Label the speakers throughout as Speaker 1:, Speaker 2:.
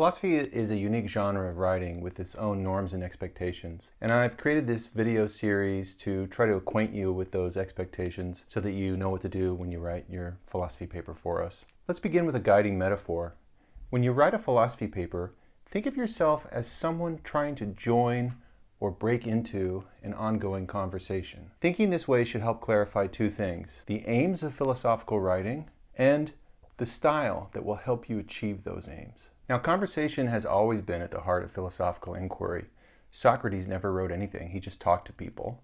Speaker 1: Philosophy is a unique genre of writing with its own norms and expectations. And I've created this video series to try to acquaint you with those expectations so that you know what to do when you write your philosophy paper for us. Let's begin with a guiding metaphor. When you write a philosophy paper, think of yourself as someone trying to join or break into an ongoing conversation. Thinking this way should help clarify two things: the aims of philosophical writing and the style that will help you achieve those aims. Now, conversation has always been at the heart of philosophical inquiry. Socrates never wrote anything, he just talked to people.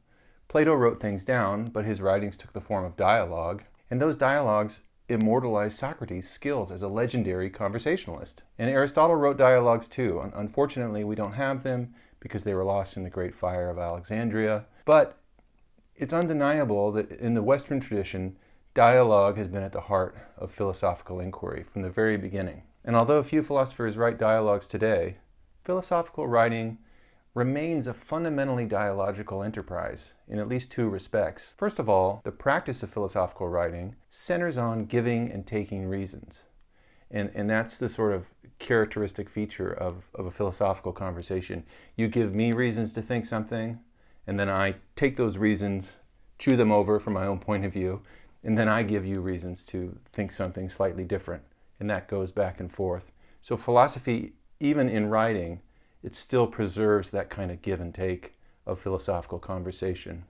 Speaker 1: Plato wrote things down, but his writings took the form of dialogue, and those dialogues immortalized Socrates' skills as a legendary conversationalist. And Aristotle wrote dialogues too. Unfortunately, we don't have them because they were lost in the Great Fire of Alexandria. But it's undeniable that in the Western tradition, dialogue has been at the heart of philosophical inquiry from the very beginning. And although few philosophers write dialogues today, philosophical writing remains a fundamentally dialogical enterprise in at least two respects. First of all, the practice of philosophical writing centers on giving and taking reasons. And that's the sort of characteristic feature of a philosophical conversation. You give me reasons to think something, and then I take those reasons, chew them over from my own point of view, and then I give you reasons to think something slightly different. And that goes back and forth. So philosophy, even in writing, it still preserves that kind of give and take of philosophical conversation.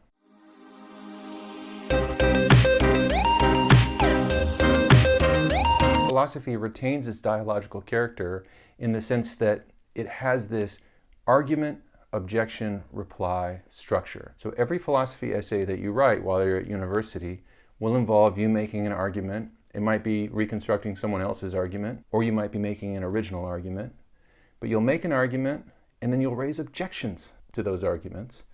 Speaker 1: Philosophy retains its dialogical character in the sense that it has this argument, objection, reply structure. So every philosophy essay that you write while you're at university will involve you making an argument. It might be reconstructing someone else's argument, or you might be making an original argument. But you'll make an argument, and then you'll raise objections to those arguments,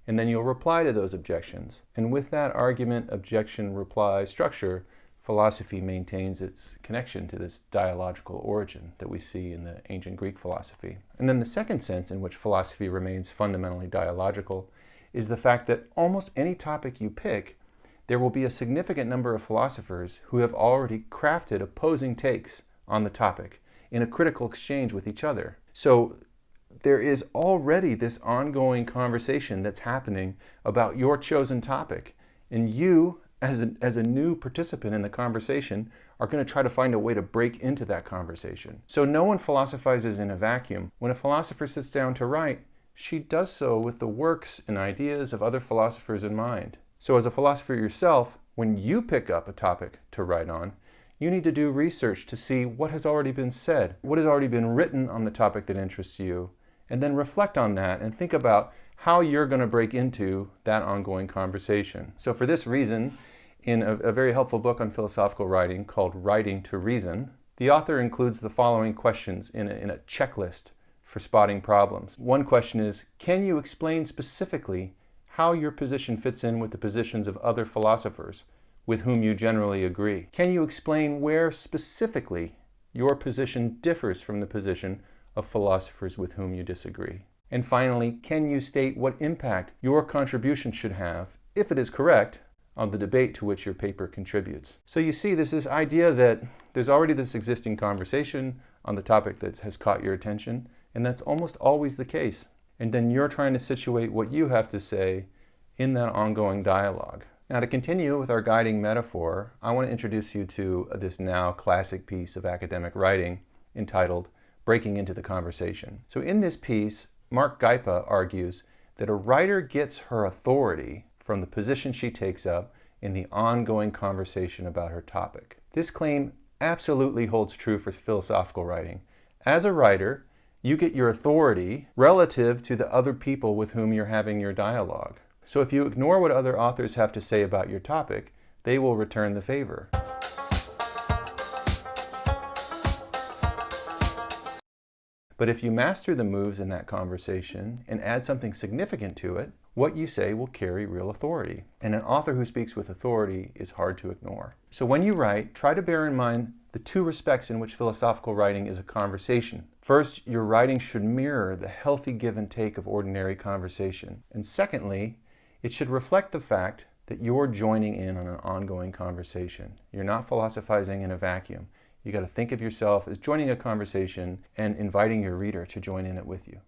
Speaker 1: and then you'll reply to those objections. And with that argument, objection, reply structure, philosophy maintains its connection to this dialogical origin that we see in the ancient Greek philosophy. And then the second sense in which philosophy remains fundamentally dialogical is the fact that almost any topic you pick, there will be a significant number of philosophers who have already crafted opposing takes on the topic in a critical exchange with each other. So there is already this ongoing conversation that's happening about your chosen topic. And you, as a new participant in the conversation, are going to try to find a way to break into that conversation. So no one philosophizes in a vacuum. When a philosopher sits down to write, she does so with the works and ideas of other philosophers in mind. So as a philosopher yourself, when you pick up a topic to write on, you need to do research to see what has already been said, what has already been written on the topic that interests you, and then reflect on that and think about how you're going to break into that ongoing conversation. So for this reason, in a very helpful book on philosophical writing called Writing to Reason, the author includes the following questions in a checklist for spotting problems. One question is, can you explain specifically how your position fits in with the positions of other philosophers with whom you generally agree? Can you explain where specifically your position differs from the position of philosophers with whom you disagree? And finally, can you state what impact your contribution should have, if it is correct, on the debate to which your paper contributes? So you see, there's this idea that there's already this existing conversation on the topic that has caught your attention, and that's almost always the case. And then you're trying to situate what you have to say in that ongoing dialogue. Now, to continue with our guiding metaphor, I want to introduce you to this now classic piece of academic writing entitled Breaking into the Conversation. So in this piece, Mark Gaipa argues that a writer gets her authority from the position she takes up in the ongoing conversation about her topic. This claim absolutely holds true for philosophical writing. As a writer, you get your authority relative to the other people with whom you're having your dialogue. So if you ignore what other authors have to say about your topic, they will return the favor. But if you master the moves in that conversation and add something significant to it, what you say will carry real authority. And an author who speaks with authority is hard to ignore. So when you write, try to bear in mind the two respects in which philosophical writing is a conversation. First, your writing should mirror the healthy give and take of ordinary conversation. And secondly, it should reflect the fact that you're joining in on an ongoing conversation. You're not philosophizing in a vacuum. You got to think of yourself as joining a conversation and inviting your reader to join in it with you.